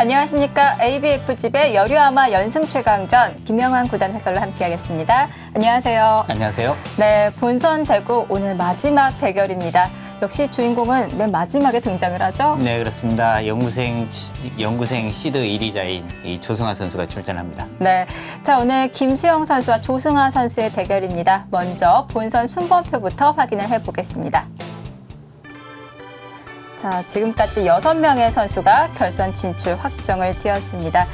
안녕하십니까. ABF집의 여류아마 연승 최강전 김영환 구단 해설로 함께하겠습니다. 안녕하세요. 안녕하세요. 네, 본선 대구 오늘 마지막 대결입니다. 역시 주인공은 맨 마지막에 등장을 하죠? 네, 그렇습니다. 연구생 시드 1위자인 이 조승아 선수가 출전합니다. 네, 자 오늘 김수영 선수와 조승아 선수의 대결입니다. 먼저 본선 순번표부터 확인을 해보겠습니다. 자, 지금까지 6명의 선수가 결선 진출 확정을 지었습니다.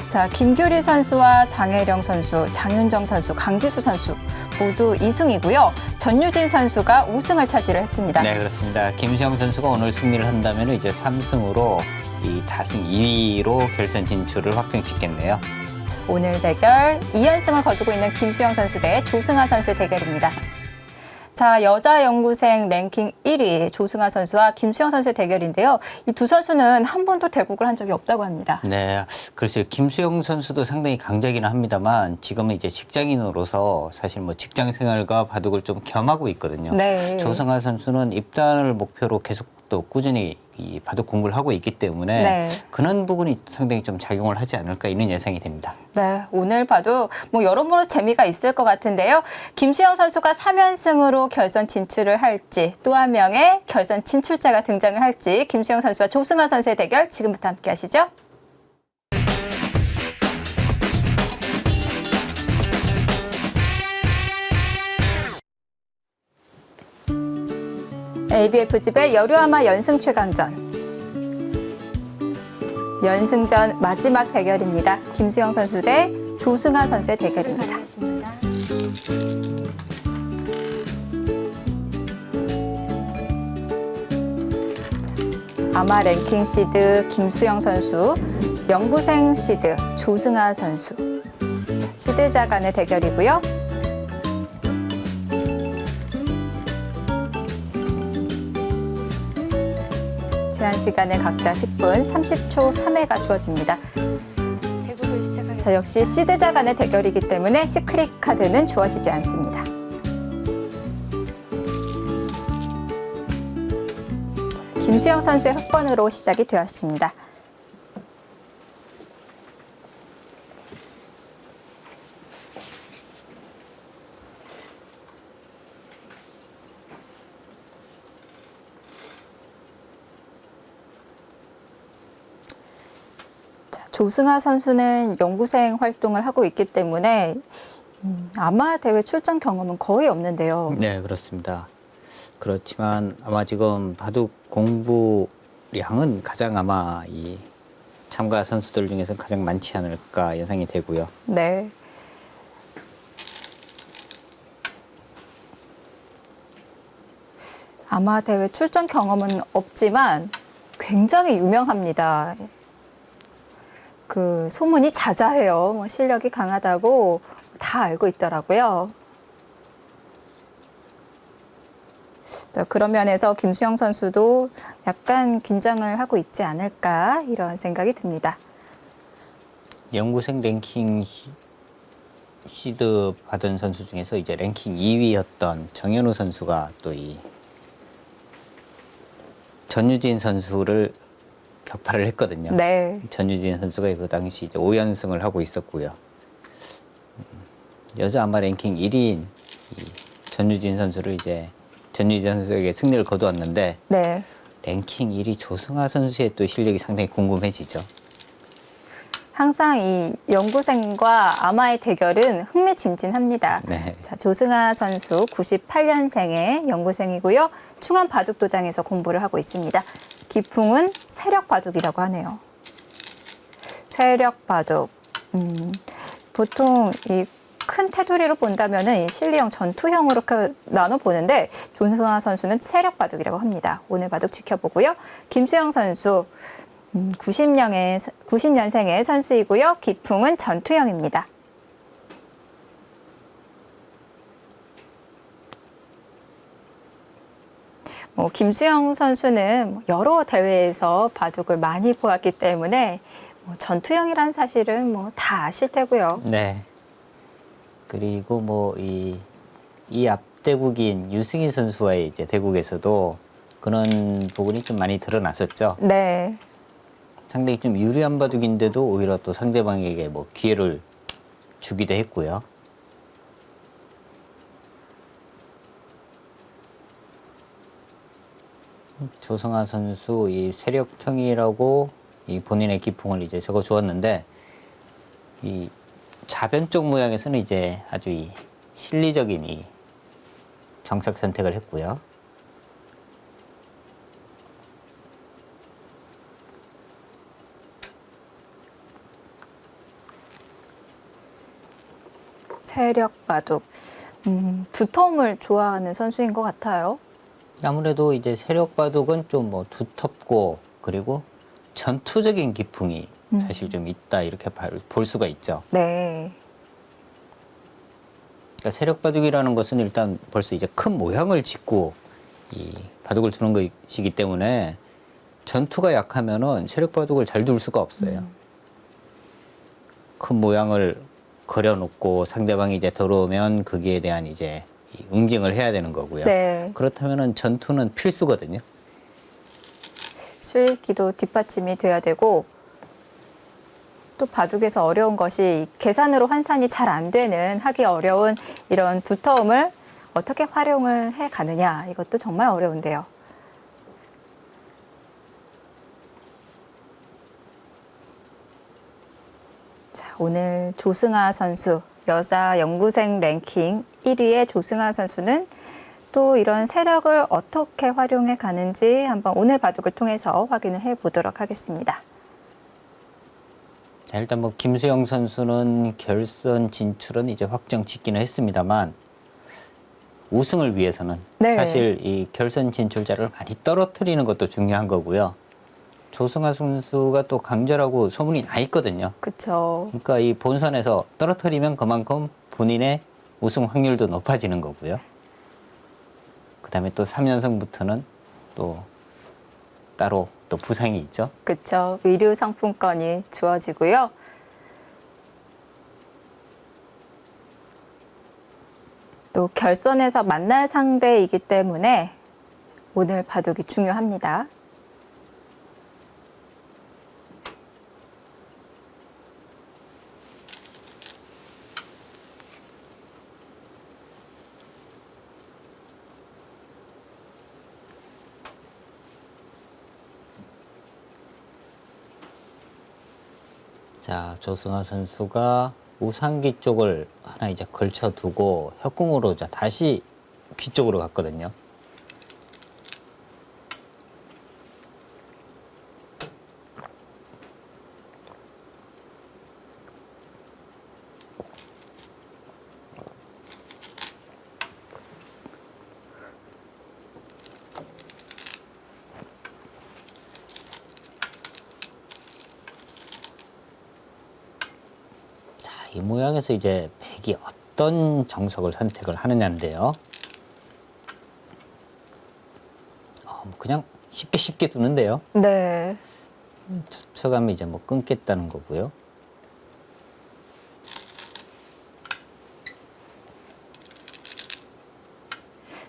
자, 김규리 선수와 장혜령 선수, 장윤정 선수, 강지수 선수 모두 2승이고요. 전유진 선수가 5승을 차지를 했습니다. 네, 그렇습니다. 김수영 선수가 오늘 승리를 한다면 이제 3승으로 이 다승 2위로 결선 진출을 확정짓겠네요. 오늘 대결 2연승을 거두고 있는 김수영 선수 대 조승아 선수의 대결입니다. 자, 여자 연구생 랭킹 1위 조승아 선수와 김수영 선수의 대결인데요. 이 두 선수는 한 번도 대국을 한 적이 없다고 합니다. 네, 글쎄요. 김수영 선수도 상당히 강자기는 합니다만 지금은 이제 직장인으로서 사실 뭐 직장 생활과 바둑을 좀 겸하고 있거든요. 네. 조승아 선수는 입단을 목표로 계속 또 꾸준히 이 바둑 공부를 하고 있기 때문에 네. 그런 부분이 상당히 좀 작용을 하지 않을까 이런 예상이 됩니다. 네, 오늘 봐도 뭐 여러모로 재미가 있을 것 같은데요. 김수영 선수가 3연승으로 결선 진출을 할지 또 한 명의 결선 진출자가 등장을 할지 김수영 선수와 조승아 선수의 대결 지금부터 함께 하시죠. ABF집의 여류아마 연승 최강전. 연승전 마지막 대결입니다. 김수영 선수 대 조승아 선수의 대결입니다. 아마 랭킹 시드 김수영 선수, 연구생 시드 조승아 선수. 자, 시드자 간의 대결이고요. 제한 시간에 각자 10분 30초 3회가 주어집니다. 자, 역시 시드자 간의 대결이기 때문에 시크릿 카드는 주어지지 않습니다. 자, 김수영 선수의 흑번으로 시작이 되었습니다. 조승아 선수는 연구생 활동을 하고 있기 때문에 아마 대회 출전 경험은 거의 없는데요. 네, 그렇습니다. 그렇지만 아마 지금 바둑 공부량은 가장 아마 이 참가 선수들 중에서 가장 많지 않을까 예상이 되고요. 네. 아마 대회 출전 경험은 없지만 굉장히 유명합니다. 그 소문이 자자해요. 뭐 실력이 강하다고 다 알고 있더라고요. 자, 그런 면에서 김수영 선수도 약간 긴장을 하고 있지 않을까 이런 생각이 듭니다. 연구생 랭킹 시드 받은 선수 중에서 이제 랭킹 2위였던 정현우 선수가 또 이 전유진 선수를 격파를 했거든요. 네. 전유진 선수가 그 당시 이제 5연승을 하고 있었고요. 여자 아마 랭킹 1위인 이 전유진 선수를 이제 전유진 선수에게 승리를 거두었는데 네. 랭킹 1위 조승아 선수의 또 실력이 상당히 궁금해지죠. 항상 이 연구생과 아마의 대결은 흥미진진합니다. 네. 자, 조승아 선수 98년생의 연구생이고요. 충안 바둑도장에서 공부를 하고 있습니다. 기풍은 세력 바둑이라고 하네요. 세력 바둑. 보통 이 큰 테두리로 본다면은 실리형, 전투형으로 나눠 보는데 조승아 선수는 세력 바둑이라고 합니다. 오늘 바둑 지켜보고요. 김수영 선수 90년생의 선수이고요. 기풍은 전투형입니다. 김수영 선수는 여러 대회에서 바둑을 많이 보았기 때문에 전투형이라는 사실은 다 아실 테고요. 네. 그리고 이 앞대국인 유승희 선수와의 이제 대국에서도 그런 부분이 좀 많이 드러났었죠. 네. 상당히 좀 유리한 바둑인데도 오히려 또 상대방에게 뭐 기회를 주기도 했고요. 조승아 선수 이 세력형이라고 이 본인의 기풍을 이제 적어 주었는데 이 자변 쪽 모양에서는 이제 아주 이 실리적인 이 정석 선택을 했고요. 세력 바둑. 두터움을 좋아하는 선수인 것 같아요. 아무래도 이제 세력 바둑은 좀 뭐 두텁고 그리고 전투적인 기풍이 사실 좀 있다 이렇게 볼 수가 있죠. 네. 그러니까 세력 바둑이라는 것은 일단 벌써 이제 큰 모양을 짓고 이 바둑을 두는 것이기 때문에 전투가 약하면은 세력 바둑을 잘 둘 수가 없어요. 큰 모양을 그려놓고 상대방이 이제 들어오면 거기에 대한 이제 응징을 해야 되는 거고요. 네. 그렇다면은 전투는 필수거든요. 수익기도 뒷받침이 돼야 되고 또 바둑에서 어려운 것이 계산으로 환산이 잘 안 되는 하기 어려운 이런 두터움을 어떻게 활용을 해 가느냐 이것도 정말 어려운데요. 자, 오늘 조승아 선수 여자 연구생 랭킹 1위의 조승아 선수는 또 이런 세력을 어떻게 활용해 가는지 한번 오늘 바둑을 통해서 확인을 해 보도록 하겠습니다. 자, 일단 뭐 김수영 선수는 결선 진출은 이제 확정 짓기는 했습니다만 우승을 위해서는 네. 사실 이 결선 진출자를 많이 떨어뜨리는 것도 중요한 거고요. 조승아 선수가 또 강자라고 소문이 나 있거든요. 그렇죠. 그러니까 이 본선에서 떨어뜨리면 그만큼 본인의 우승 확률도 높아지는 거고요. 그다음에 또 3연승부터는 또 따로 또 부상이 있죠. 그렇죠. 의류 상품권이 주어지고요. 또 결선에서 만날 상대이기 때문에 오늘 바둑이 중요합니다. 자, 조승아 선수가 우상귀 쪽을 하나 이제 걸쳐두고 협공으로 이제 다시 귀 쪽으로 갔거든요. 이 모양에서 이제 백이 어떤 정석을 선택을 하느냐인데요. 뭐 그냥 쉽게 두는데요. 네. 젖혀가면 이제 뭐 끊겠다는 거고요.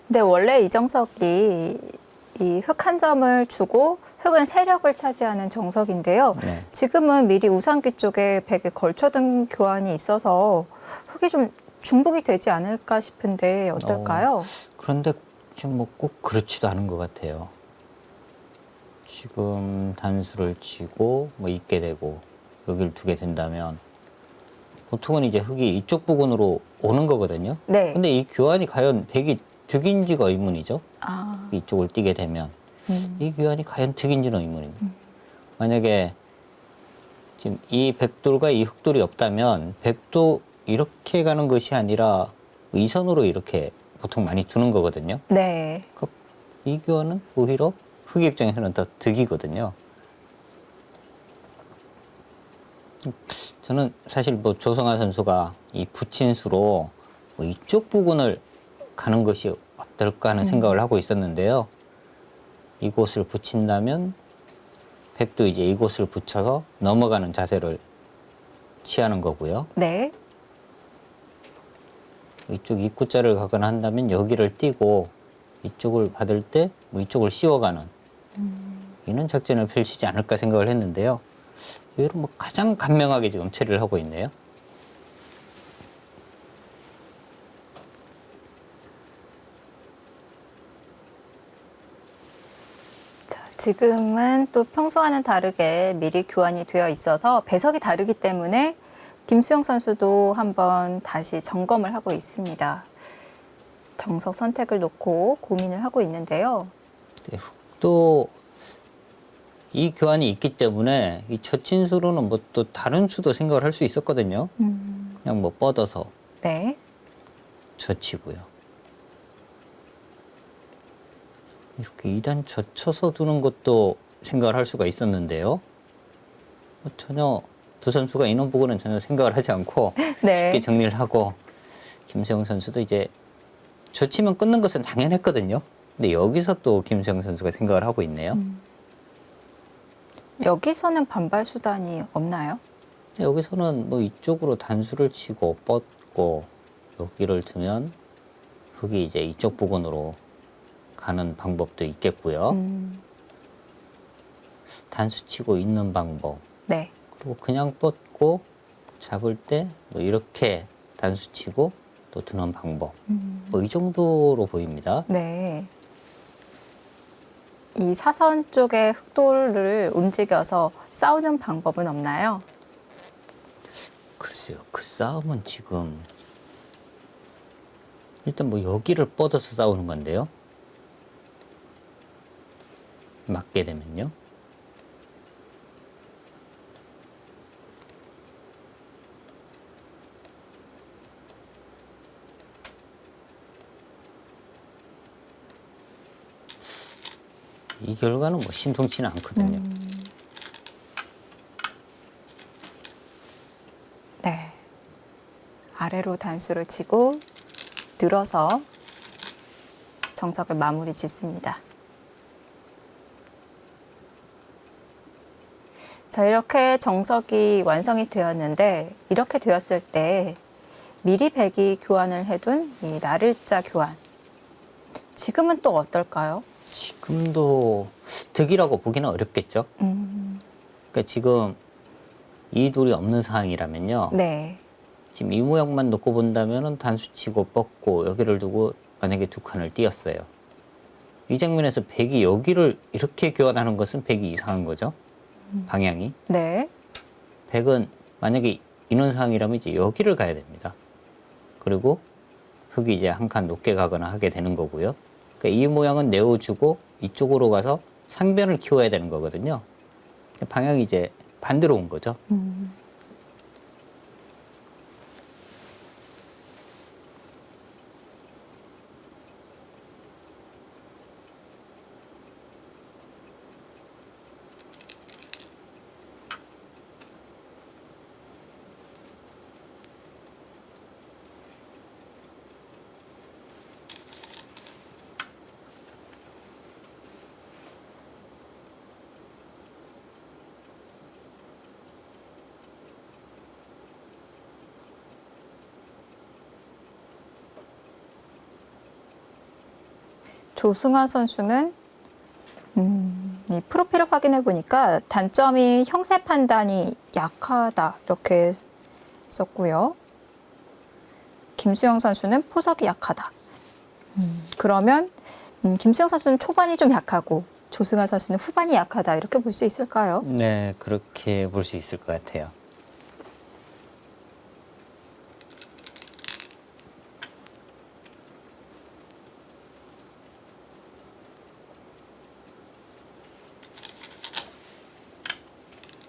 근데 원래 이정석이 이 흑 한 점을 주고 흑은 세력을 차지하는 정석인데요. 네. 지금은 미리 우상귀 쪽에 백에 걸쳐둔 교환이 있어서 흑이 좀 중복이 되지 않을까 싶은데 어떨까요? 그런데 지금 뭐 꼭 그렇지도 않은 것 같아요. 지금 단수를 치고 뭐 있게 되고 여기를 두게 된다면 보통은 이제 흑이 이쪽 부근으로 오는 거거든요. 네. 근데 이 교환이 과연 백이 득인지가 의문이죠. 아, 이쪽을 띄게 되면 이 교환이 과연 득인지는 의문입니다. 만약에 지금 이 백돌과 이 흑돌이 없다면 백도 이렇게 가는 것이 아니라 이선으로 이렇게 보통 많이 두는 거거든요. 네. 이 교환은 오히려 흑 입장에서는 더 득이거든요. 저는 사실 뭐 조성아 선수가 이 붙인 수로 뭐 이쪽 부분을 가는 것이 어떨까 하는 생각을 하고 있었는데요. 이곳을 붙인다면 백도 이제 이곳을 붙여서 넘어가는 자세를 취하는 거고요. 네. 이쪽 입구자를 가거나 한다면 여기를 띄고 이쪽을 받을 때 뭐 이쪽을 씌워가는 이런 작전을 펼치지 않을까 생각을 했는데요. 의외로 뭐 가장 간명하게 지금 처리를 하고 있네요. 자, 지금은 또 평소와는 다르게 미리 교환이 되어 있어서 배석이 다르기 때문에 김수영 선수도 한번 다시 점검을 하고 있습니다. 정석 선택을 놓고 고민을 하고 있는데요. 네, 흑도 이 교환이 있기 때문에 이 젖힌수로는 뭐 또 다른 수도 생각을 할 수 있었거든요. 그냥 뭐 뻗어서 네. 젖히고요. 이렇게 2단 젖혀서 두는 것도 생각을 할 수가 있었는데요. 뭐 전혀 두 선수가 이런 부분은 전혀 생각을 하지 않고 네. 쉽게 정리를 하고 김수영 선수도 이제 젖히면 끊는 것은 당연했거든요. 근데 여기서 또 김수영 선수가 생각을 하고 있네요. 여기서는 반발 수단이 없나요? 여기서는 뭐 이쪽으로 단수를 치고 뻗고 여기를 두면 흙이 이제 이쪽 부근으로 가는 방법도 있겠고요. 단수 치고 있는 방법. 네. 그리고 그냥 뻗고 잡을 때 뭐 이렇게 단수 치고 또 드는 방법. 뭐 이 정도로 보입니다. 네. 이 사선 쪽의 흑돌을 움직여서 싸우는 방법은 없나요? 글쎄요. 그 싸움은 지금 일단 뭐 여기를 뻗어서 싸우는 건데요. 맞게 되면요. 이 결과는 뭐 신통치는 않거든요. 네. 아래로 단수를 치고 늘어서 정석을 마무리 짓습니다. 자, 이렇게 정석이 완성이 되었는데 이렇게 되었을 때 미리 배기 교환을 해둔 이 나를자 교환. 지금은 또 어떨까요? 지금도 득이라고 보기는 어렵겠죠. 그러니까 지금 이 돌이 없는 상황이라면요. 네. 지금 이 모양만 놓고 본다면은 단수 치고 뻗고 여기를 두고 만약에 두 칸을 띄었어요. 이 장면에서 백이 여기를 이렇게 교환하는 것은 백이 이상한 거죠. 방향이. 네. 백은 만약에 이런 상황이라면 이제 여기를 가야 됩니다. 그리고 흙이 이제 한 칸 높게 가거나 하게 되는 거고요. 그러니까 이 모양은 내어주고 이쪽으로 가서 상변을 키워야 되는 거거든요. 방향이 이제 반대로 온 거죠. 조승아 선수는 이 프로필을 확인해 보니까 단점이 형세 판단이 약하다 이렇게 썼고요. 김수영 선수는 포석이 약하다. 그러면 김수영 선수는 초반이 좀 약하고 조승아 선수는 후반이 약하다 이렇게 볼 수 있을까요? 네, 그렇게 볼 수 있을 것 같아요.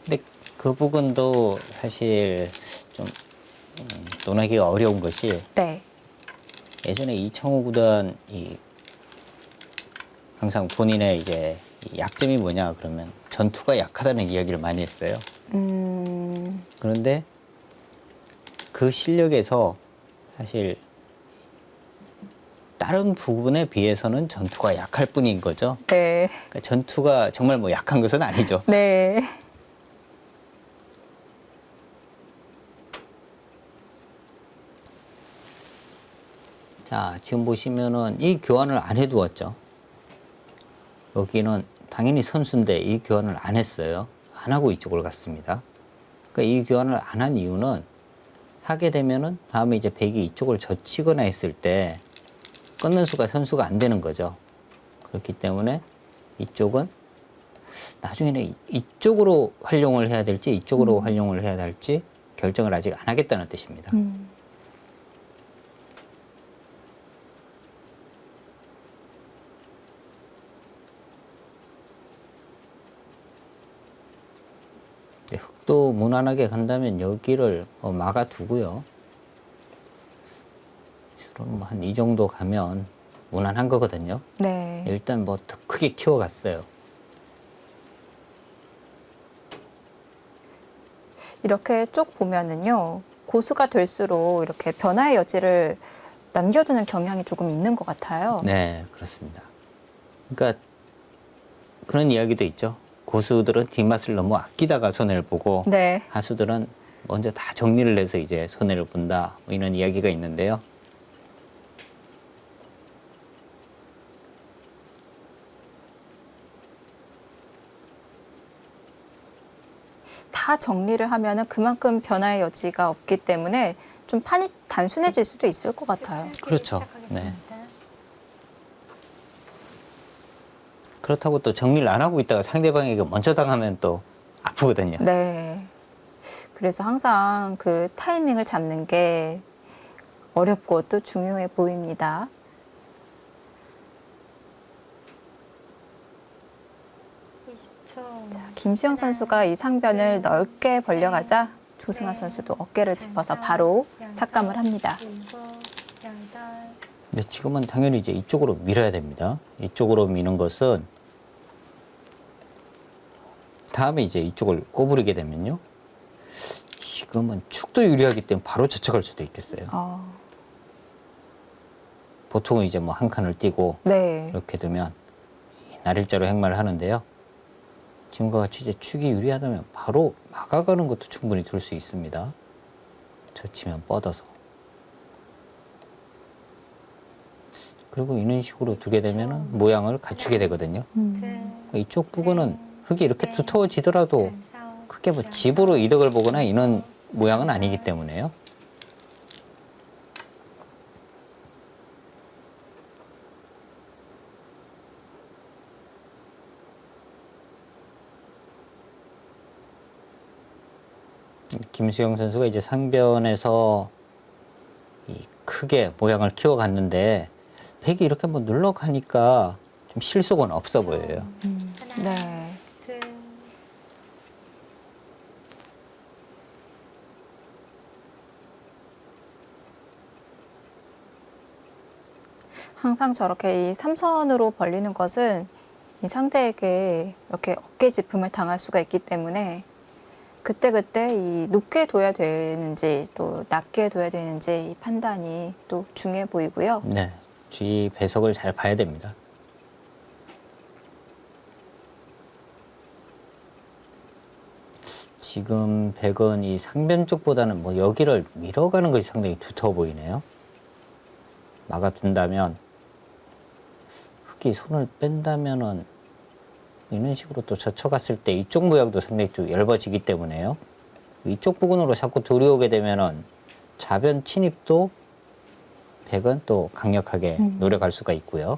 근데 그 부분도 사실 좀 논하기가 어려운 것이 네. 예전에 이창호 구단 항상 본인의 이제 이 약점이 뭐냐 그러면 전투가 약하다는 이야기를 많이 했어요. 그런데 그 실력에서 사실 다른 부분에 비해서는 전투가 약할 뿐인 거죠. 네. 그러니까 전투가 정말 뭐 약한 것은 아니죠. 네. 자, 지금 보시면은 이 교환을 안 해두었죠. 여기는 당연히 선수인데 이 교환을 안 했어요. 안 하고 이쪽으로 갔습니다. 그러니까 이 교환을 안 한 이유는 하게 되면은 다음에 이제 백이 이쪽을 젖히거나 했을 때 끊는 수가 선수가 안 되는 거죠. 그렇기 때문에 이쪽은 나중에는 이쪽으로 활용을 해야 될지 이쪽으로 활용을 해야 할지 결정을 아직 안 하겠다는 뜻입니다. 네, 흑도 무난하게 간다면 여기를 막아두고요. 한 이 정도 가면 무난한 거거든요. 네. 일단 뭐 더 크게 키워갔어요. 이렇게 쭉 보면은요, 고수가 될수록 이렇게 변화의 여지를 남겨두는 경향이 조금 있는 것 같아요. 네, 그렇습니다. 그러니까 그런 이야기도 있죠. 고수들은 뒷맛을 너무 아끼다가 손해를 보고 네. 하수들은 먼저 다 정리를 해서 이제 손해를 본다. 뭐 이런 이야기가 있는데요. 다 정리를 하면은 그만큼 변화의 여지가 없기 때문에 좀 판이 단순해질 수도 있을 것 같아요. 그렇죠. 네. 그렇다고 또 정리를 안 하고 있다가 상대방에게 먼저 당하면 또 아프거든요. 네. 그래서 항상 그 타이밍을 잡는 게 어렵고 또 중요해 보입니다. 자, 김수영 선수가 이 상변을 넓게 벌려가자 조승아 선수도 어깨를 짚어서 바로 삭감을 합니다. 근데 지금은 당연히 이제 이쪽으로 밀어야 됩니다. 이쪽으로 미는 것은 다음에 이제 이쪽을 꼬부리게 되면요. 지금은 축도 유리하기 때문에 바로 저쳐갈 수도 있겠어요. 보통은 이제 뭐 한 칸을 띄고 네. 이렇게 되면 날일자로 행마를 하는데요. 지금과 같이 이제 축이 유리하다면 바로 막아가는 것도 충분히 둘 수 있습니다. 젖히면 뻗어서. 그리고 이런 식으로 두게 되면 모양을 갖추게 되거든요. 이쪽 부분은 흙이 이렇게 두터워지더라도 크게 뭐 집으로 이득을 보거나 이런 모양은 아니기 때문에요. 김수영 선수가 이제 상변에서 크게 모양을 키워갔는데 백이 이렇게 한번 눌러가니까 좀 실속은 없어 보여요. 네. 항상 저렇게 이 삼선으로 벌리는 것은 이 상대에게 이렇게 어깨 짚음을 당할 수가 있기 때문에 그때그때 이 높게 둬야 되는지 또 낮게 둬야 되는지 이 판단이 또 중요해 보이고요. 네, 주위 배석을 잘 봐야 됩니다. 지금 백은 이 상변 쪽보다는 뭐 여기를 밀어가는 것이 상당히 두터워 보이네요. 막아둔다면 흙이 손을 뺀다면은 이런 식으로 또 젖혀갔을 때 이쪽 모양도 상당히 좀 얇아지기 때문에요. 이쪽 부분으로 자꾸 들여오게 되면은 좌변 침입도 백은 또 강력하게 노려갈 수가 있고요.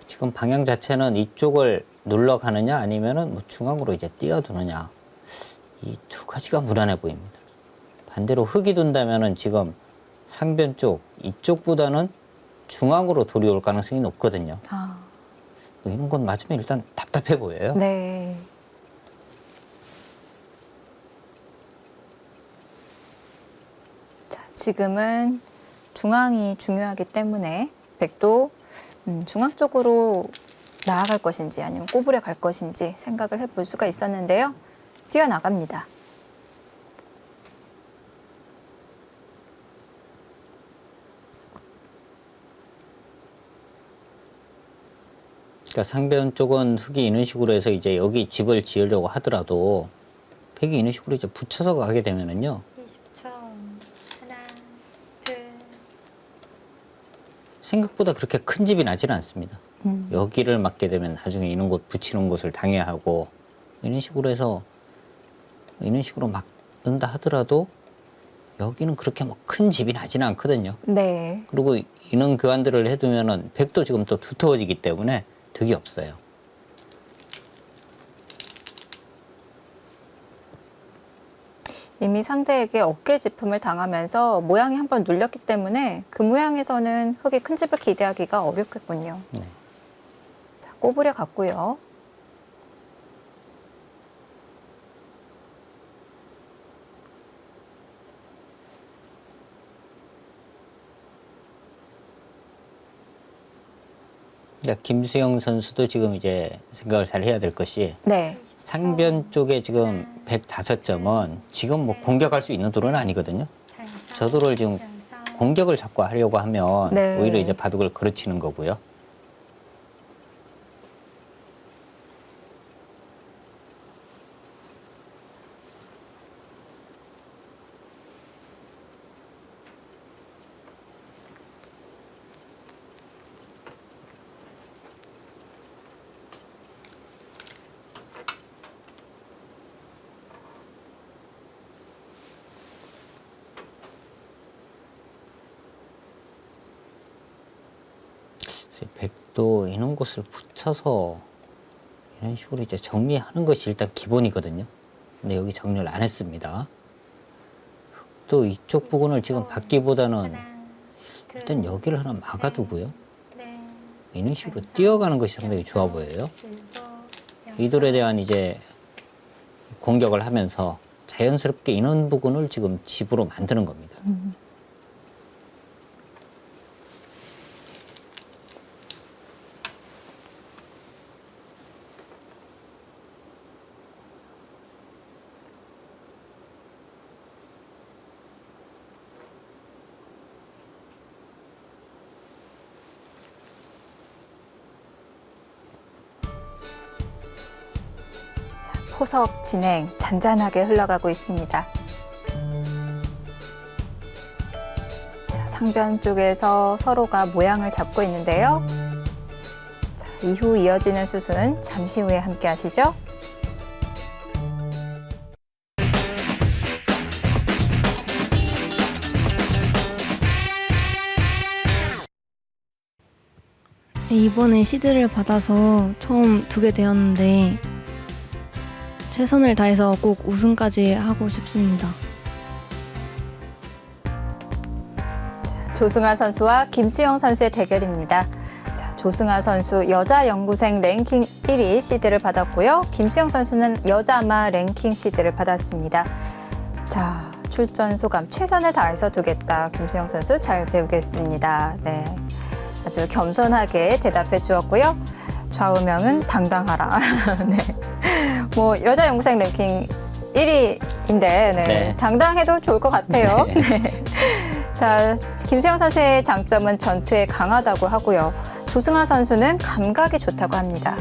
지금 방향 자체는 이쪽을 눌러가느냐 아니면은 뭐 중앙으로 이제 띄어두느냐 이 두 가지가 무난해 보입니다. 반대로 흙이 둔다면은 지금 상변 쪽 이쪽보다는 중앙으로 돌이 올 가능성이 높거든요. 뭐 이런 건 맞으면 일단 답답해 보여요. 네. 자, 지금은 중앙이 중요하기 때문에 백도 중앙 쪽으로 나아갈 것인지 아니면 꼬부려 갈 것인지 생각을 해볼 수가 있었는데요. 뛰어나갑니다. 그러니까 상변 쪽은 흙이 이런 식으로 해서 이제 여기 집을 지으려고 하더라도 팩이 이런 식으로 이제 붙여서 가게 되면은요. 20초. 하나, 둘, 생각보다 그렇게 큰 집이 나지는 않습니다. 여기를 맞게 되면 나중에 이런 곳 붙이는 곳을 당해야 하고 이런 식으로 해서 이런 식으로 막는다 하더라도 여기는 그렇게 뭐 큰 집이 나지는 않거든요. 네. 그리고 인원 교환들을 해두면은 팩도 지금 또 두터워지기 때문에 득이 없어요. 이미 상대에게 어깨 짚음을 당하면서 모양이 한번 눌렸기 때문에 그 모양에서는 흙이 큰 집을 기대하기가 어렵겠군요. 네. 자, 꼬부려 갔고요. 근데 김수영 선수도 지금 이제 생각을 잘 해야 될 것이 네. 상변 쪽에 지금 105점은 지금 뭐 공격할 수 있는 도로는 아니거든요. 저 도로를 지금 공격을 자꾸 하려고 하면 네. 오히려 이제 바둑을 그르치는 거고요. 백도 이런 곳을 붙여서 이런 식으로 이제 정리하는 것이 일단 기본이거든요. 근데 여기 정리를 안 했습니다. 또 이쪽 부분을 지금 받기보다는 일단 여기를 하나 막아두고요. 이런 식으로 뛰어가는 것이 상당히 좋아 보여요. 이 돌에 대한 이제 공격을 하면서 자연스럽게 이런 부분을 지금 집으로 만드는 겁니다. 포석 진행 잔잔하게 흘러가고 있습니다. 자, 상변 쪽에서 서로가 모양을 잡고 있는데요. 자, 이후 이어지는 수순 잠시 후에 함께 하시죠. 이번에 시드를 받아서 처음 두게 되었는데 최선을 다해서 꼭 우승까지 하고 싶습니다. 조승아 선수와 김수영 선수의 대결입니다. 자, 조승아 선수 여자 연구생 랭킹 1위 시드를 받았고요. 김수영 선수는 여자마 랭킹 시드를 받았습니다. 자, 출전 소감 최선을 다해서 두겠다. 김수영 선수 잘 배우겠습니다. 네, 아주 겸손하게 대답해 주었고요. 좌우명은 당당하라. 네. 뭐 여자 연구생 랭킹 1위인데 네. 당당해도 좋을 것 같아요. 네. 네. 자, 김수영 선수의 장점은 전투에 강하다고 하고요. 조승아 선수는 감각이 좋다고 합니다.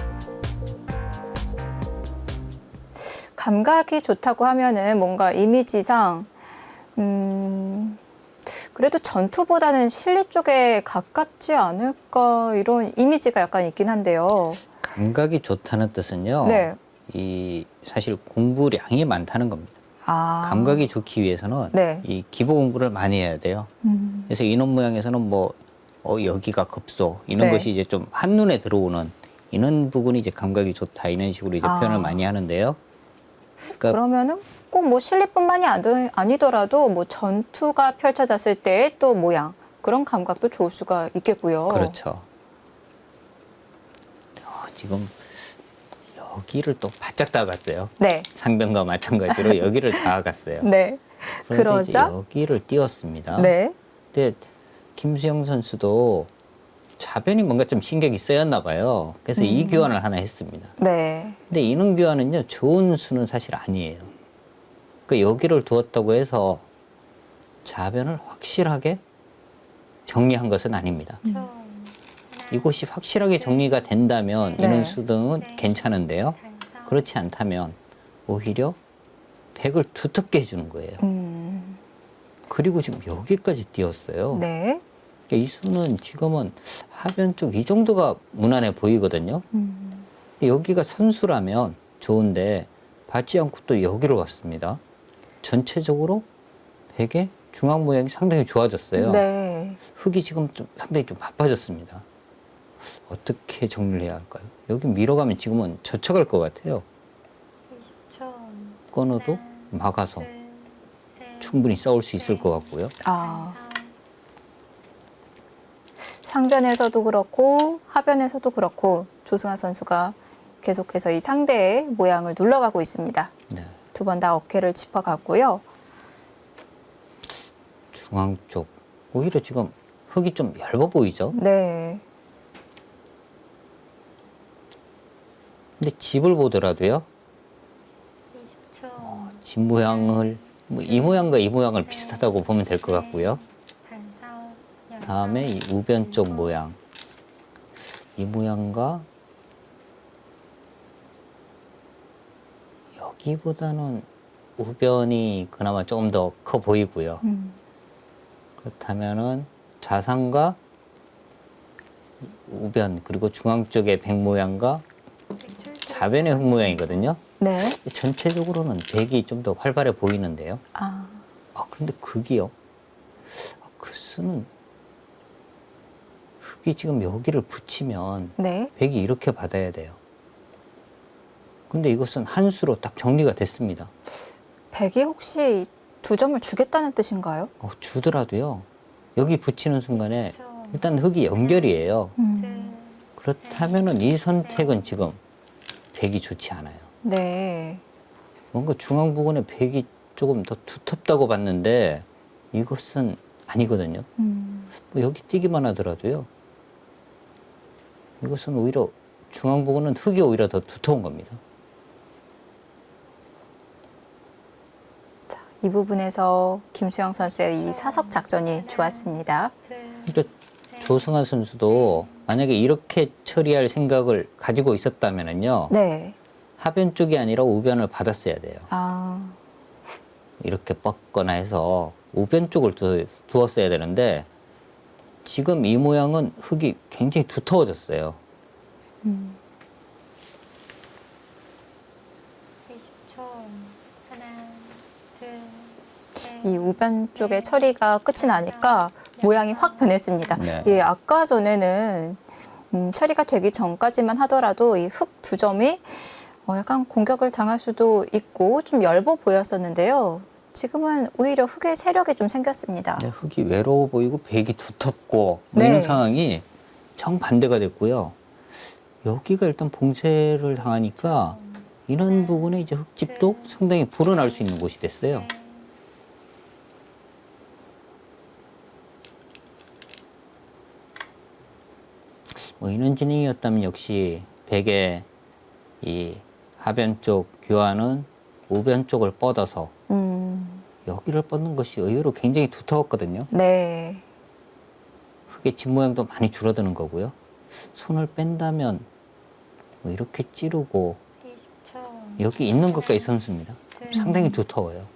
감각이 좋다고 하면은 뭔가 이미지상 그래도 전투보다는 실리 쪽에 가깝지 않을까 이런 이미지가 약간 있긴 한데요. 감각이 좋다는 뜻은요. 네. 이 사실 공부량이 많다는 겁니다. 아. 감각이 좋기 위해서는 네. 이 기본 공부를 많이 해야 돼요. 그래서 인원 모양에서는 뭐 여기가 급소 이런 네. 것이 이제 좀 한눈에 들어오는 이런 부분이 이제 감각이 좋다 이런 식으로 이제 아. 표현을 많이 하는데요. 그러니까 그러면은 꼭 뭐 실리뿐만이 아니더라도 뭐 전투가 펼쳐졌을 때 또 모양 그런 감각도 좋을 수가 있겠고요. 그렇죠. 지금 여기를 또 바짝 다가갔어요. 네. 상변과 마찬가지로 여기를 다가갔어요. 네. 그런데 이제 그러자 여기를 띄웠습니다. 네. 근데 김수영 선수도 좌변이 뭔가 좀 신경이 쓰였나 봐요. 그래서 이 교환을 하나 했습니다. 네. 근데 이런 교환은요, 좋은 수는 사실 아니에요. 그러니까 여기를 두었다고 해서 좌변을 확실하게 정리한 것은 아닙니다. 이곳이 확실하게 정리가 된다면 네. 이런 수등은 괜찮은데요. 그렇지 않다면 오히려 백을 두텁게 해주는 거예요. 그리고 지금 여기까지 띄었어요. 네. 그러니까 이 수는 지금은 하변 쪽 이 정도가 무난해 보이거든요. 근데 여기가 선수라면 좋은데 받지 않고 또 여기로 갔습니다. 전체적으로 백의 중앙 모양이 상당히 좋아졌어요. 네. 흙이 지금 좀 상당히 좀 바빠졌습니다. 어떻게 정리를 해야 할까요? 여기 밀어가면 지금은 젖혀갈 것 같아요. 20초. 끊어도 하나, 막아서 둘, 셋, 충분히 싸울 수 있을 것 같고요. 아, 다섯. 상변에서도 그렇고 하변에서도 그렇고 조승아 선수가 계속해서 이 상대의 모양을 눌러가고 있습니다. 네. 두 번 다 어깨를 짚어갔고요. 중앙 쪽 오히려 지금 흙이 좀 얇아 보이죠? 네. 근데 집을 보더라도요. 20초. 집 모양을 뭐 이 모양과 이 모양을 비슷하다고 보면 될 것 같고요. 다섯, 여섯, 다음에 이 우변 쪽 모양 이 모양과 여기보다는 우변이 그나마 조금 더 커 보이고요. 그렇다면은 좌상과 우변 그리고 중앙 쪽의 백 모양과 좌변의 흙 모양이거든요. 네. 전체적으로는 백이 좀 더 활발해 보이는데요. 아, 그런데 극이요. 그 수는 흙이 지금 여기를 붙이면 네. 백이 이렇게 받아야 돼요. 근데 이것은 한 수로 딱 정리가 됐습니다. 백이 혹시 두 점을 주겠다는 뜻인가요? 주더라도요. 여기 붙이는 순간에 10초. 일단 흙이 연결이에요. 둘, 그렇다면은 이 선택은 지금 백이 좋지 않아요. 네. 뭔가 중앙 부근에 백이 조금 더 두텁다고 봤는데 이것은 아니거든요. 뭐 여기 뛰기만 하더라도요. 이것은 오히려 중앙 부근은 흙이 오히려 더 두터운 겁니다. 자, 이 부분에서 김수영 선수의 이 사석 작전이 좋았습니다. 둘, 그러니까 셋, 조승환 선수도 만약에 이렇게 처리할 생각을 가지고 있었다면은요. 네. 하변 쪽이 아니라 우변을 받았어야 돼요. 아, 이렇게 뻗거나 해서 우변 쪽을 두었어야 되는데 지금 이 모양은 흙이 굉장히 두터워졌어요. 20초. 하나, 둘, 셋, 이 우변 쪽의 처리가 끝이 나니까 모양이 확 변했습니다. 네. 예, 아까 전에는 처리가 되기 전까지만 하더라도 이 흙 두 점이 약간 공격을 당할 수도 있고 좀 엷어 보였었는데요. 지금은 오히려 흙의 세력이 좀 생겼습니다. 네, 흙이 외로워 보이고 백이 두텁고 뭐 네. 이런 상황이 정반대가 됐고요. 여기가 일단 봉쇄를 당하니까 이런 부분에 이제 흙집도 상당히 불어날 수 있는 곳이 됐어요. 넷, 뭐 이런 진행이었다면 역시 백의 이 하변 쪽 교환은 우변 쪽을 뻗어서 여기를 뻗는 것이 의외로 굉장히 두터웠거든요. 네. 흙의 집 모양도 많이 줄어드는 거고요. 손을 뺀다면 뭐 이렇게 찌르고 20초. 여기 있는 것까지 선수입니다. 상당히 두터워요.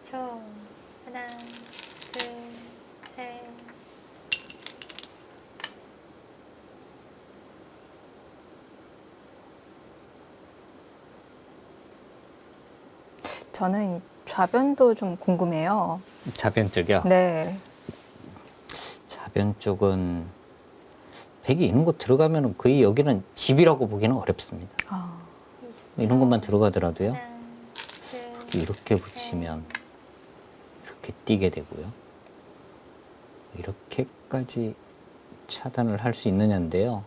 초 하나, 둘, 셋. 저는 이 좌변도 좀 궁금해요. 좌변 쪽이요. 네. 좌변 쪽은 백이 있는 곳 들어가면 거의 여기는 집이라고 보기는 어렵습니다. 아, 20초. 이런 것만 들어가더라도요. 하나, 둘, 이렇게 붙이면 이렇게 뛰게 되고요. 이렇게까지 차단을 할 수 있느냐인데요.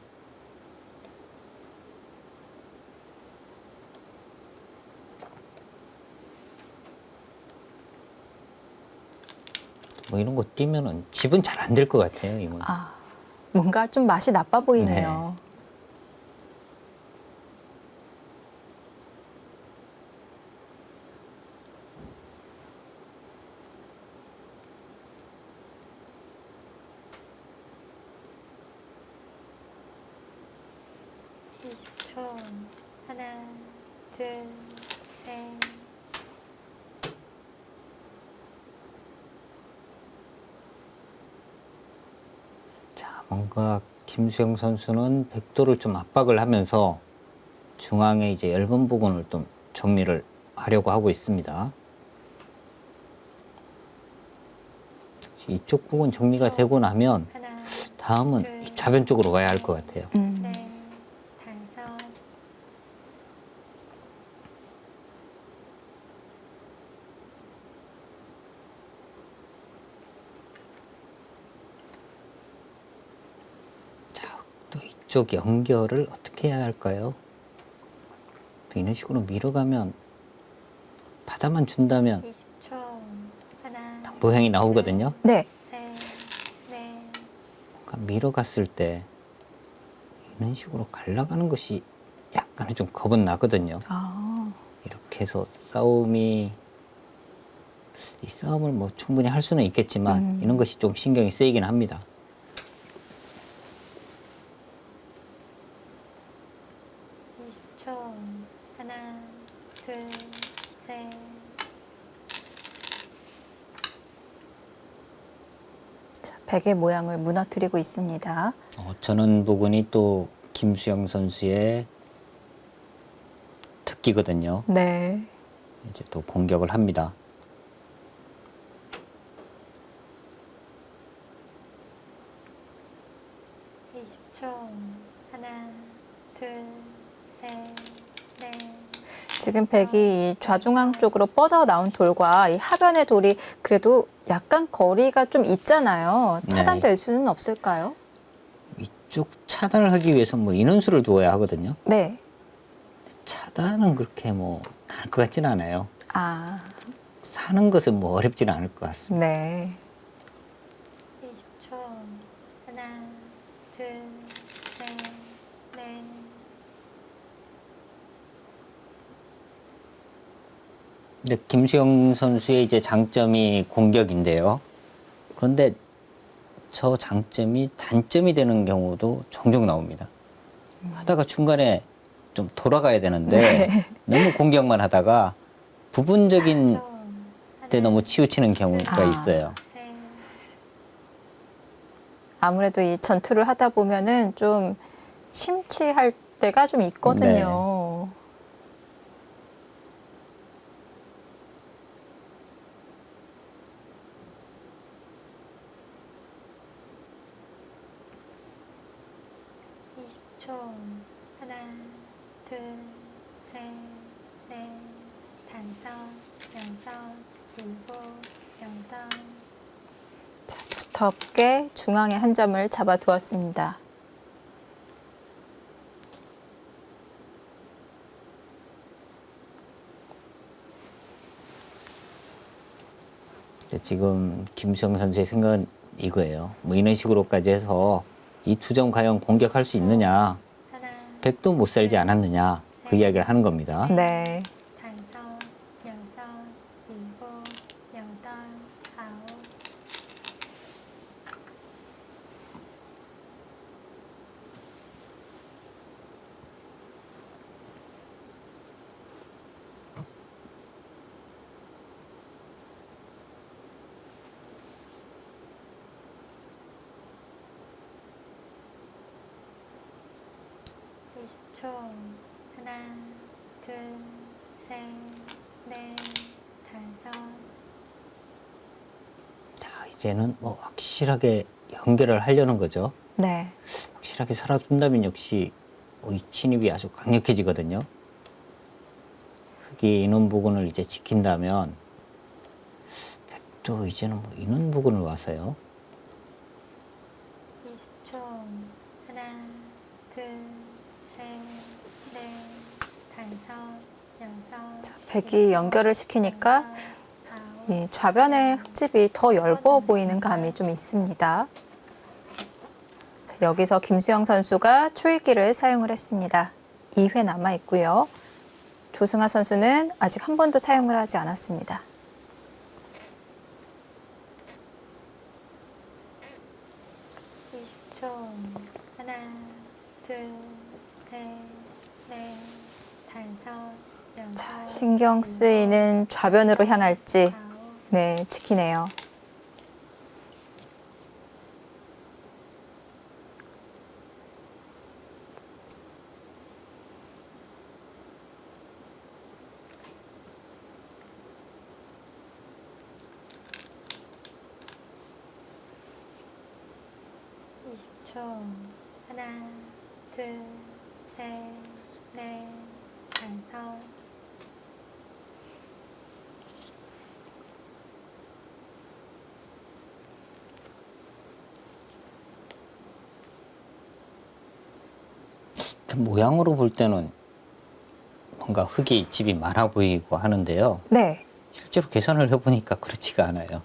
뭐 이런 거 띄면은 집은 잘 안 될 것 같아요, 이건. 아, 뭔가 좀 맛이 나빠 보이네요. 네. 20초. 하나, 둘, 셋. 자, 뭔가 김수영 선수는 백도를 좀 압박을 하면서 중앙에 이제 얇은 부분을 좀 정리를 하려고 하고 있습니다. 이쪽 부분 정리가 되고 나면 하나, 다음은 이 좌변 쪽으로 가야 할 것 같아요. 넷, 다섯. 자, 또 이쪽 연결을 어떻게 해야 할까요? 이런 식으로 밀어가면 바다만 준다면 20초. 하나, 모양이 나오거든요. 네. 셋, 넷. 그러니까 밀어갔을 때 이런 식으로 갈라가는 것이 약간은 좀 겁은 나거든요. 아, 이렇게 해서 이 싸움을 뭐 충분히 할 수는 있겠지만 이런 것이 좀 신경이 쓰이긴 합니다. 20초. 하나, 둘, 셋. 자, 베개 모양을 무너뜨리고 있습니다. 저는 부분이 또 김수영 선수의 특기거든요. 네. 이제 또 공격을 합니다. 하나, 둘, 셋, 넷. 지금 백이 이 좌중앙 쪽으로 뻗어 나온 돌과 이 하변의 돌이 그래도 약간 거리가 좀 있잖아요. 차단될 수는 없을까요? 이쪽 차단을 하기 위해서 뭐 인원수를 두어야 하거든요. 네. 차단은 그렇게 뭐 할 것 같지는 않아요. 아, 사는 것은 뭐 어렵지는 않을 것 같습니다. 네. 20초. 하나, 둘, 셋, 넷. 근데 김수영 선수의 이제 장점이 공격인데요. 그런데 저 장점이 단점이 되는 경우도 종종 나옵니다. 하다가 중간에 좀 돌아가야 되는데 너무 공격만 하다가 부분적인 때 너무 치우치는 경우가 아. 있어요. 셋. 아무래도 이 전투를 하다 보면은 좀 심취할 때가 좀 있거든요. 초 하나, 둘, 셋, 넷, 다섯, 여섯, 일곱, 여덟. 자, 두텁게 중앙에 한 점을 잡아 두었습니다. 지금 김수영 선수의 생각은 이거예요. 뭐 이런 식으로까지 해서 이 두 점 과연 공격할 수 있느냐, 하나, 백도 못 살지 않았느냐, 그 이야기를 하는 겁니다. 네. 다섯, 여섯, 일곱, 여덟, 아홉. 초 하나, 둘, 셋, 넷, 다섯. 자, 이제는 뭐 확실하게 연결을 하려는 거죠. 네. 확실하게 살아둔다면 역시 이 침입이 아주 강력해지거든요. 흑이 인원 부근을 이제 지킨다면 백도 이제는 뭐 인원 부근을 와서요. 20초 둘, 셋, 넷, 다섯, 여섯. 백이 연결을 시키니까 아홉, 이 좌변의 흙집이 더 엷어 보이는 감이 좀 있습니다. 자, 여기서 김수영 선수가 초읽기를 사용을 했습니다. 2회 남아 있고요. 조승아 선수는 아직 한 번도 사용을 하지 않았습니다. 20초. 하나, 둘, 셋, 넷, 다섯, 여섯. 신경 쓰이는 좌변으로 향할지 아홉, 네, 지키네요. 초. 하나, 둘, 셋, 넷, 다섯. 그 모양으로 볼 때는 뭔가 흙이 집이 많아 보이고 하는데요. 네. 실제로 계산을 해보니까 그렇지가 않아요.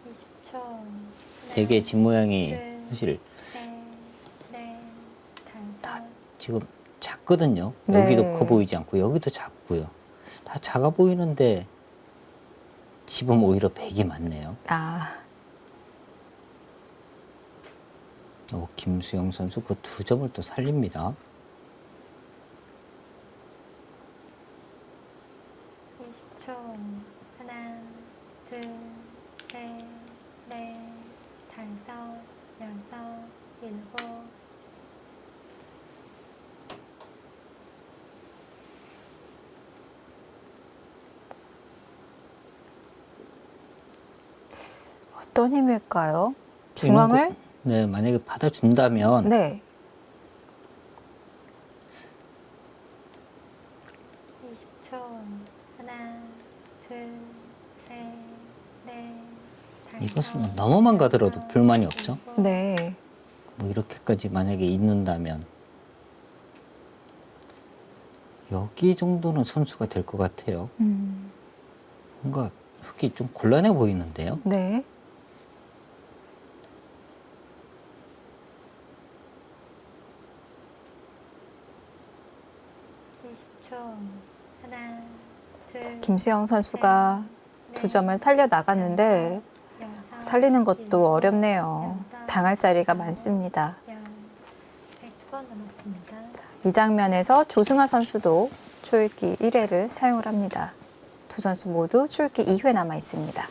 20초. 되게 집 모양이 사실 셋, 넷, 다섯. 다 지금 작거든요. 네. 여기도 커 보이지 않고 여기도 작고요. 다 작아 보이는데 집은 오히려 백이 많네요. 아, 김수영 선수 그 2점을 또 살립니다. 20초. 하나, 둘, 셋, 넷, 다섯, 여섯, 일곱. 어떤 힘일까요? 중앙을? 네, 만약에 받아준다면 네. 20초. 하나, 둘, 셋, 넷, 다섯. 이것은 뭐 넘어만 가더라도 여섯, 불만이 없죠. 일곱. 네. 뭐 이렇게까지 만약에 있는다면 여기 정도는 선수가 될 것 같아요. 뭔가 흙이 좀 곤란해 보이는데요. 네. 하나, 둘, 김수영 선수가 2점을 살려 나갔는데 여섯, 살리는 것도 일곱, 어렵네요. 여덟, 당할 자리가 아홉, 많습니다. 102번 남았습니다. 이 장면에서 조승아 선수도 초읽기 1회를 사용을 합니다. 두 선수 모두 초읽기 2회 남아 있습니다.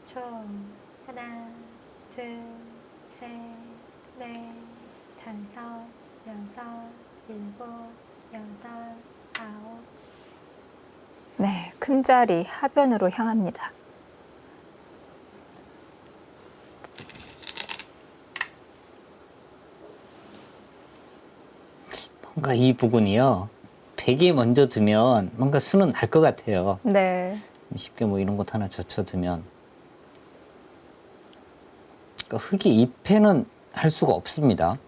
초 하나, 둘, 셋, 넷, 다섯, 여섯, 일곱, 여덟, 아홉. 네, 큰 자리 하변으로 향합니다. 뭔가 이 부분이요. 백이 먼저 두면 뭔가 수는 날 것 같아요. 네. 쉽게 뭐 이런 것 하나 젖혀두면. 그러니까 흙이 이 패는 할 수가 없습니다.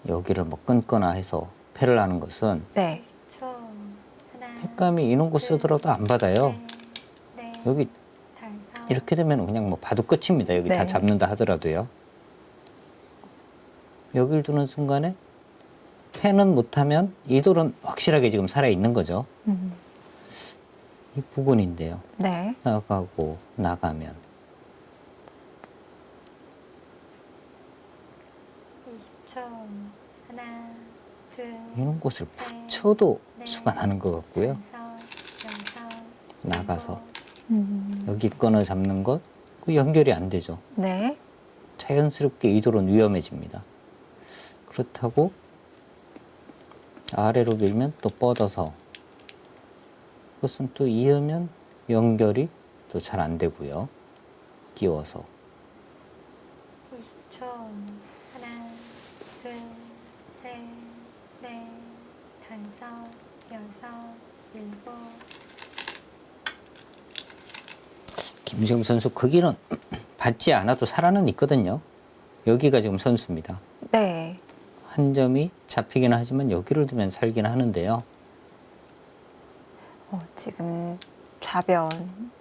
여기를 뭐 끊거나 해서 패를 하는 것은 네. 20초 하나, 팩감이 이런 거 쓰더라도 안 받아요. 넷, 여기 다섯. 이렇게 되면 그냥 뭐 봐도 끝입니다. 여기 네. 다 잡는다 하더라도요. 여길 두는 순간에 패는 못하면 이 돌은 확실하게 지금 살아있는 거죠. 이 부분인데요. 네. 나가고 나가면 20초 하나, 둘, 이런 곳을 셋, 붙여도 넷, 수가 나는 것 같고요. 다섯, 여섯, 나가서 일곱. 여기 끊어 잡는 것, 그 연결이 안 되죠. 네. 자연스럽게 이 돌은 위험해집니다. 그렇다고 아래로 밀면 또 뻗어서 그것은 또 이으면 연결이 또 잘 안 되고요. 끼워서 20초 하나, 둘, 셋, 넷, 다섯, 여섯, 일곱. 김수영 선수 거기는 받지 않아도 살아는 있거든요. 여기가 지금 선수입니다. 네. 한 점이 잡히긴 하지만 여기를 두면 살긴 하는데요. 지금 좌변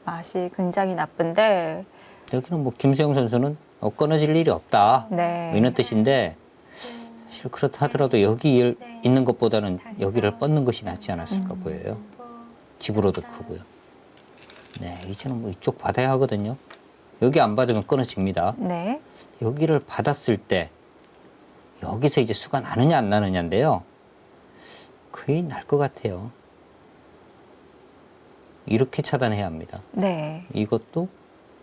맛이 굉장히 나쁜데, 여기는 뭐 김수영 선수는 끊어질 일이 없다. 네. 이런 뜻인데 사실 그렇다 하더라도 여기 있는 것보다는 여기를 뻗는 것이 낫지 않았을까 보여요. 집으로도 크고요. 네, 이제는 뭐 이쪽 받아야 하거든요. 여기 안 받으면 끊어집니다. 네. 여기를 받았을 때 여기서 이제 수가 나느냐 안 나느냐인데요. 거의 날 것 같아요. 이렇게 차단해야 합니다. 네. 이것도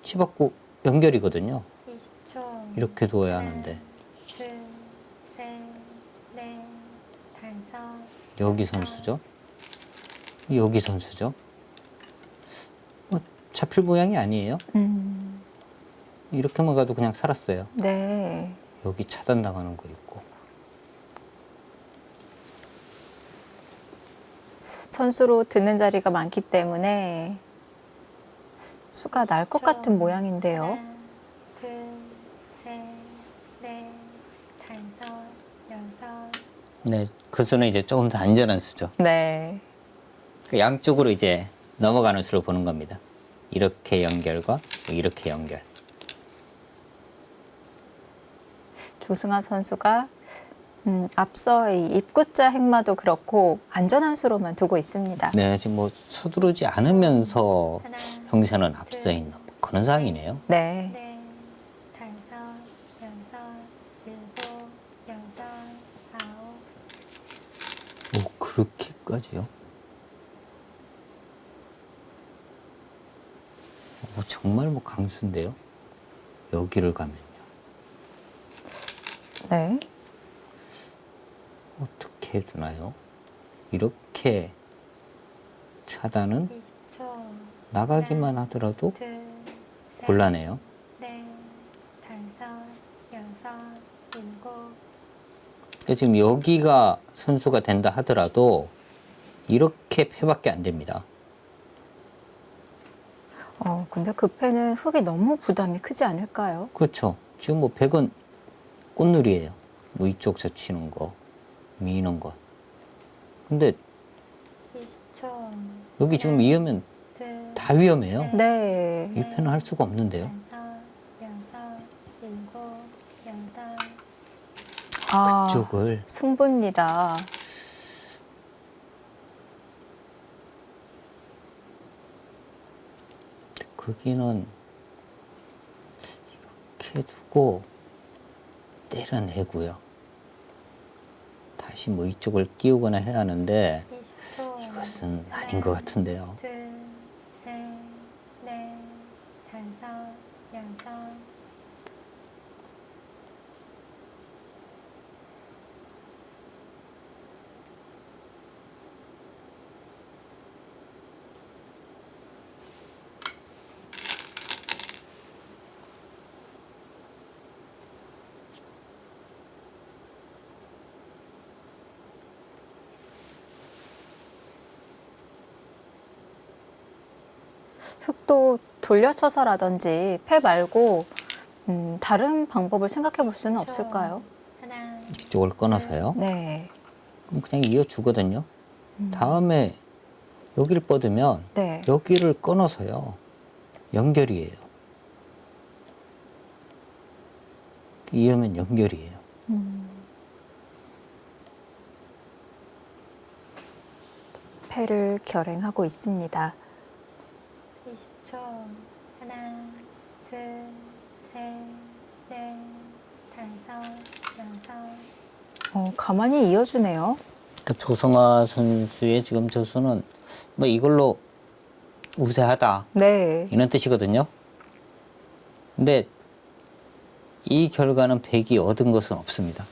치받고 연결이거든요. 20초. 이렇게 두어야 하는데 둘, 셋, 넷, 다섯. 여기 선수죠. 여기 선수죠. 뭐 잡힐 모양이 아니에요. 이렇게만 가도 그냥 살았어요. 네. 여기 차단당하는 거 있고. 선수로 듣는 자리가 많기 때문에 수가 날 것 같은 모양인데요. 하나, 둘, 셋, 넷, 다섯, 여섯. 네, 그 수는 이제 조금 더 안전한 수죠. 네. 그 양쪽으로 이제 넘어가는 수를 보는 겁니다. 이렇게 연결과 이렇게 연결. 조승아 선수가 앞서 이 입구자 행마도 그렇고 안전한 수로만 두고 있습니다. 네, 지금 뭐 서두르지 않으면서 하나, 형세는 앞서 있는 그런 상황이네요. 네. 넷, 다섯, 여섯, 일곱, 여덟, 아홉. 오, 그렇게까지요? 정말 뭐 강수인데요. 여기를 가면요. 네. 어떻게 두나요? 이렇게 차단은 20초. 나가기만 하더라도 둘, 셋, 곤란해요. 넷, 다섯, 여섯, 일곱. 그러니까 지금 여기가 선수가 된다 하더라도 이렇게 패밖에 안 됩니다. 근데 그 패는 흙이 너무 부담이 크지 않을까요? 그렇죠. 지금 뭐 100은 꽃놀이에요. 뭐 이쪽 젖히는 거, 미는 거. 근데 20초. 여기 지금 위험면 둘, 다 위험해요. 네. 이 패는 할 수가 없는데요. 다섯, 여섯, 일곱, 여덟. 아, 그쪽을 승부입니다. 거기는 이렇게 두고 때려내고요. 다시 뭐 이쪽을 끼우거나 해야 하는데 20초. 이것은 아닌 것 같은데요. 둘, 셋, 넷, 다섯, 여섯. 흙도 돌려쳐서라든지 패 말고 다른 방법을 생각해 볼 수는 없을까요? 하나, 이쪽을 끊어서요. 네. 그럼 그냥 이어주거든요. 다음에 여기를 뻗으면 네. 여기를 끊어서요. 연결이에요. 이으면 연결이에요. 패를 결행하고 있습니다. 20초. 하나, 둘, 셋, 넷, 다섯, 여섯. 가만히 이어주네요. 그러니까 조성아 선수의 지금 저수는 뭐 이걸로 우세하다 네. 이런 뜻이거든요. 근데 이 결과는 백이 얻은 것은 없습니다.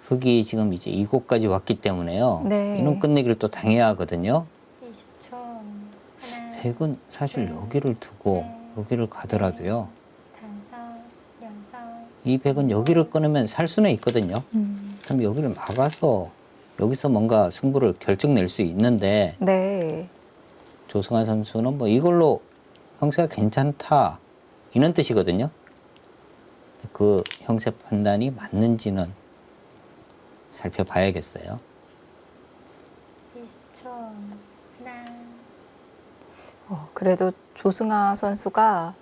흑이 지금 이제 이곳까지 왔기 때문에요. 네. 이놈 끝내기를 또 당해야 하거든요. 20초. 하나, 백은 사실 여기를 두고 여기를 가더라도요. 다섯, 여섯. 이 백은 여기를 끊으면 살 수는 있거든요. 그럼 여기를 막아서 여기서 뭔가 승부를 결정낼 수 있는데 네. 조승환 선수는 뭐 이걸로 형세가 괜찮다 이런 뜻이거든요. 그 형세 판단이 맞는지는 살펴봐야겠어요. 20초. 하나, 그래도 조승아 선수가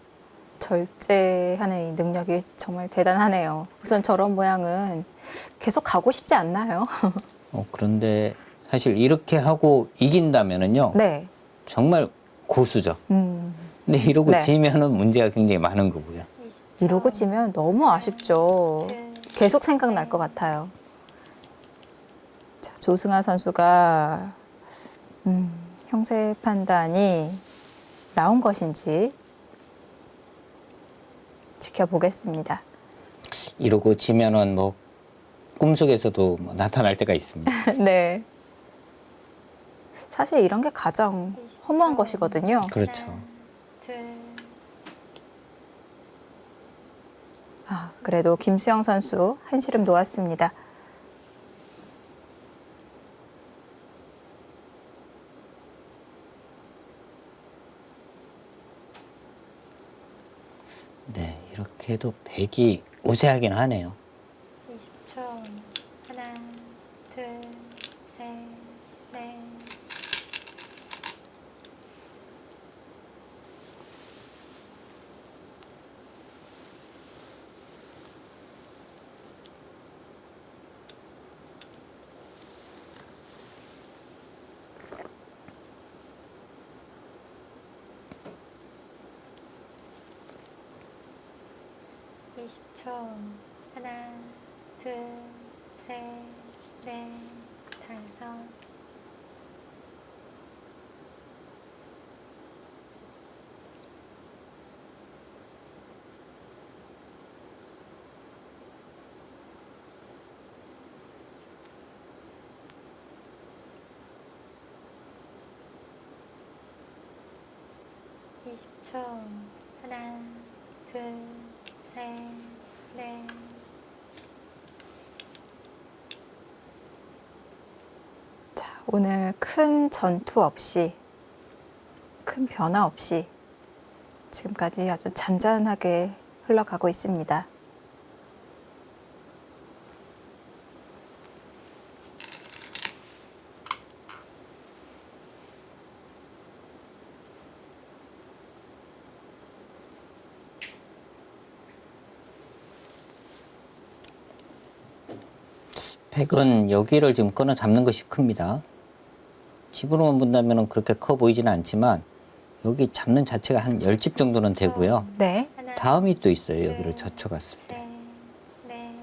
절제하는 이 능력이 정말 대단하네요. 우선 저런 모양은 계속 가고 싶지 않나요? 그런데 사실 이렇게 하고 이긴다면은요, 네. 정말 고수죠. 음, 근데 이러고 네. 지면은 문제가 굉장히 많은 거고요. 20초. 이러고 지면 너무 아쉽죠. 둘, 계속 생각날 것 같아요. 자, 조승아 선수가 형세 판단이 나온 것인지 지켜보겠습니다. 이러고 지면은 뭐 꿈속에서도 뭐 나타날 때가 있습니다. 네. 사실 이런 게 가장 허무한 것이거든요. 그렇죠. 하나, 둘, 그래도 김수영 선수 한시름 놓았습니다. 네, 이렇게 해도 백이 우세하긴 하네요. 20초. 하나, 둘, 셋, 넷. (20초) 하나, 둘, 셋, 넷, 다섯. (20초) 하나, 둘, 셋, 넷. 자, 오늘 큰 전투 없이, 큰 변화 없이 지금까지 아주 잔잔하게 흘러가고 있습니다. 백은 여기를 지금 끊어 잡는 것이 큽니다. 집으로만 본다면 그렇게 커 보이지는 않지만 여기 잡는 자체가 한 10집 정도는 되고요. 네. 하나, 다음이 또 있어요. 둘, 여기를 젖혀갔을 때. 셋, 넷.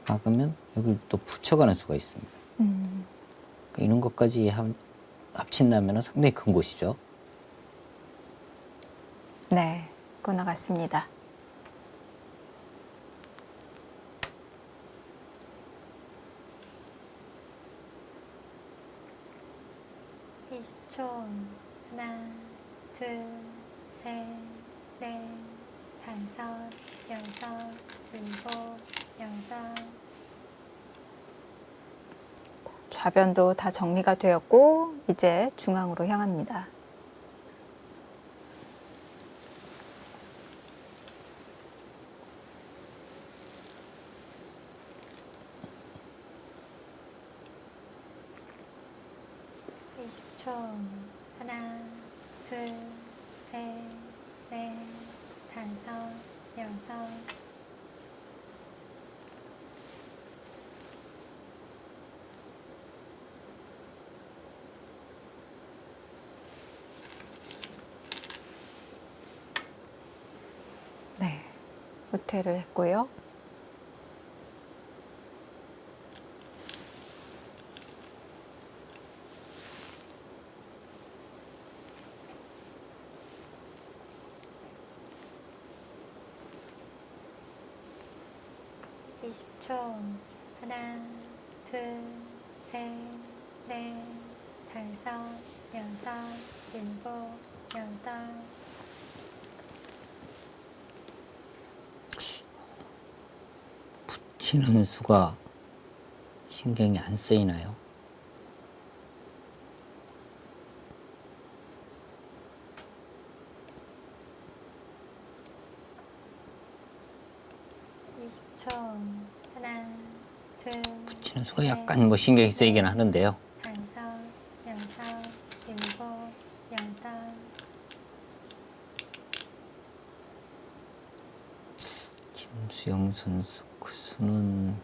막으면 여기를 또 붙여가는 수가 있습니다. 그러니까 이런 것까지 합친다면 상당히 큰 곳이죠. 네. 끊어갔습니다. 20초. 하나, 둘, 셋, 넷, 다섯, 여섯, 일곱, 여덟. 좌변도 다 정리가 되었고 이제 중앙으로 향합니다. (20초) 하나, 둘, 셋, 넷, 다섯, 여섯. 네. 후퇴를 했고요. (20초) 하나, 둘, 셋, 넷, 다섯, 여섯, 일곱, 여덟. 치는 수가 신경이 안 쓰이나요? 20초. 하나, 둘, 붙이는 수가 약간 뭐 신경이 쓰이긴 하는데요. 다섯, 여섯, 일곱, 여덟. 김수영 선수 그 수는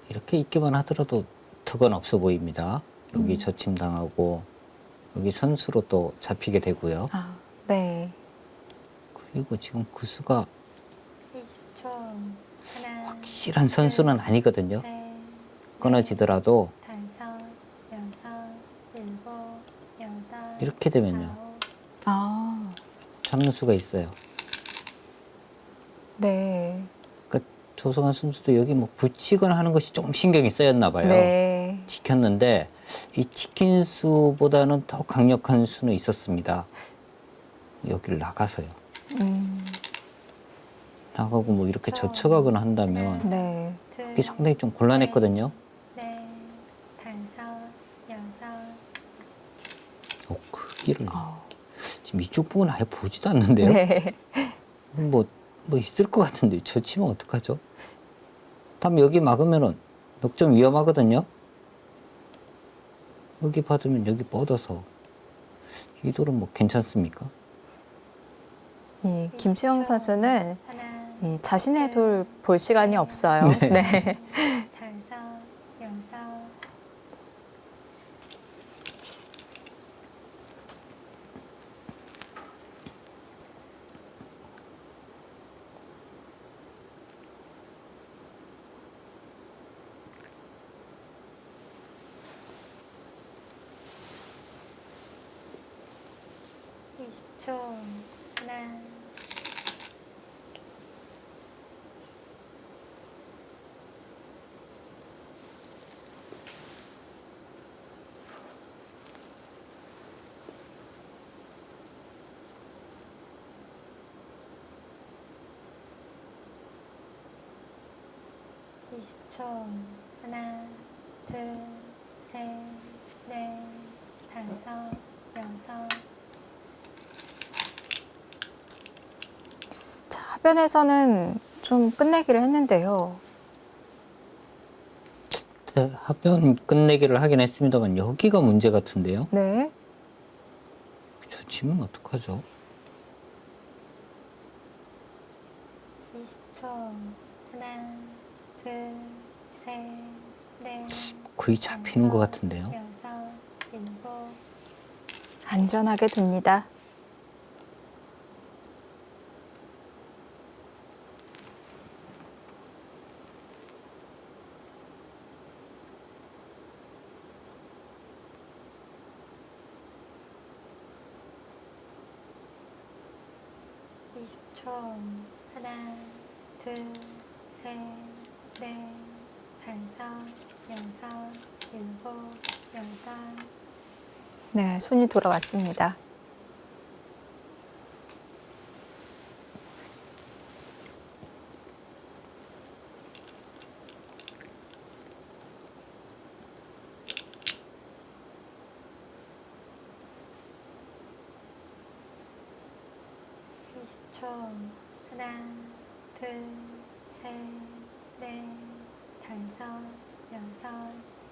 이렇게 있기만 하더라도 득은 없어 보입니다. 여기 저침당하고 여기 선수로 또 잡히게 되고요. 아, 네. 그리고 지금 그 수가 20초. 하나, 확실한 선수는 아니거든요. 셋, 끊어지더라도 다섯, 여섯, 일곱, 여덟. 이렇게 되면요. 아홉. 아, 잡는 수가 있어요. 네. 그러니까 조성환 선수도 여기 뭐 붙이거나 하는 것이 조금 신경이 쓰였나 봐요. 네. 지켰는데 이 지킨 수보다는 더 강력한 수는 있었습니다. 여기를 나가서요. 나가고 뭐 이렇게 젖혀가거나 한다면 네. 둘, 이게 상당히 좀 곤란했거든요. 넷, 다섯, 여섯. 크기를 어. 지금 이쪽 부분 아예 보지도 않는데요. 네. 뭐 있을 것 같은데 젖히면 어떡하죠? 다음 여기 막으면은 넉점 위험하거든요. 여기 받으면 여기 뻗어서 이 돌은 뭐 괜찮습니까? 이 김수영 선수는 하나, 이 자신의 돌 볼 시간이 없어요. 네. 다섯, 여섯. 이십 초. 하나, 이십 초. 하나, 둘, 셋, 넷, 다섯, 여섯. 자, 하변에서는 좀 끝내기를 했는데요. 네, 하변 끝내기를 하긴 했습니다만 여기가 문제 같은데요. 네. 젖히면 어떡하죠? 20초. 하나, 둘, 셋, 넷. 거의 잡히는 것 같은데요. 여섯, 일곱. 안전하게 둡니다. 이십 초. 하나, 둘, 셋, 넷, 다섯, 여섯, 일곱, 여덟. 네, 손이 돌아왔습니다. 이십 초. 하나, 둘, 셋, 넷, 다섯, 여섯,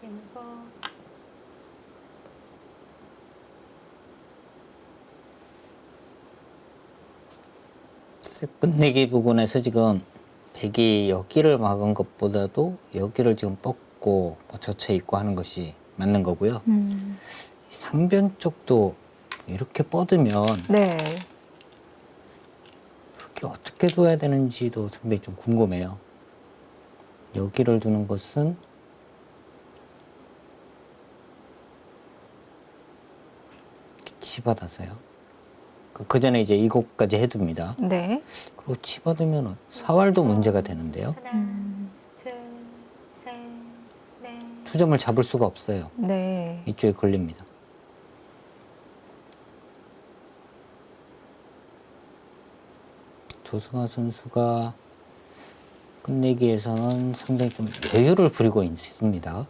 일곱. 끝내기 부분에서 지금 백이 여기를 막은 것보다도 여기를 지금 뻗고 뭐 젖혀 있고 하는 것이 맞는 거고요. 상변 쪽도 이렇게 뻗으면 네. 이게 어떻게 둬야 되는지도 상당히 좀 궁금해요. 여기를 두는 것은 치받아서요. 그 전에 이제 이곳까지 해둡니다. 네. 그리고 치받으면 사활도 문제가 되는데요. 하나, 둘, 셋, 넷. 투점을 잡을 수가 없어요. 네. 이쪽에 걸립니다. 조승아 선수가 끝내기에서는 상당히 좀 여유를 부리고 있습니다.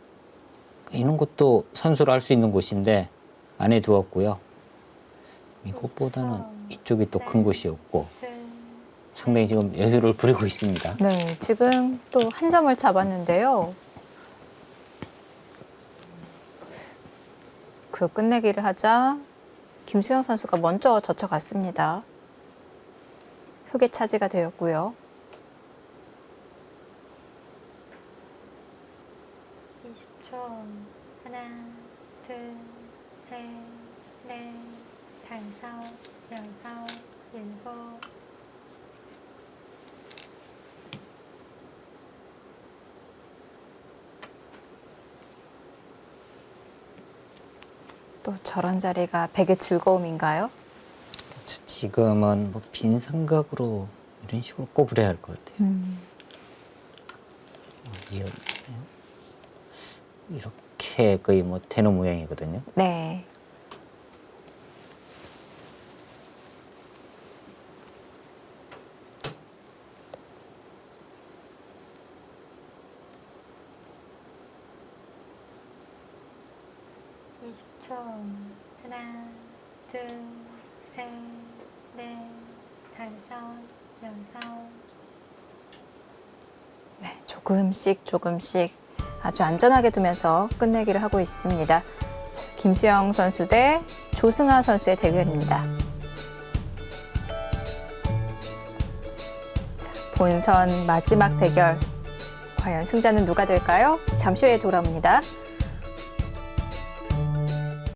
이런 것도 선수로 할 수 있는 곳인데 안 해두었고요. 이것보다는 이쪽이 또 큰 곳이었고 둘, 상당히 지금 여유를 부리고 있습니다. 네, 지금 또 한 점을 잡았는데요. 그 끝내기를 하자 김수영 선수가 먼저 젖혀갔습니다. 흑의 차지가 되었고요. 20초. 하나, 둘, 셋, 넷, 다섯, 여섯, 일곱. 또 저런 자리가 백의 즐거움인가요? 지금은 뭐 빈 삼각으로 이런 식으로 꼽으려야 할 것 같아요. 이렇게 거의 뭐 되는 모양이거든요. 네. 초 하나, 둘, 셋, 넷, 다섯, 여섯. 네, 조금씩 아주 안전하게 두면서 끝내기를 하고 있습니다. 자, 김수영 선수 대 조승아 선수의 대결입니다. 자, 본선 마지막 대결. 과연 승자는 누가 될까요? 잠시 후에 돌아옵니다.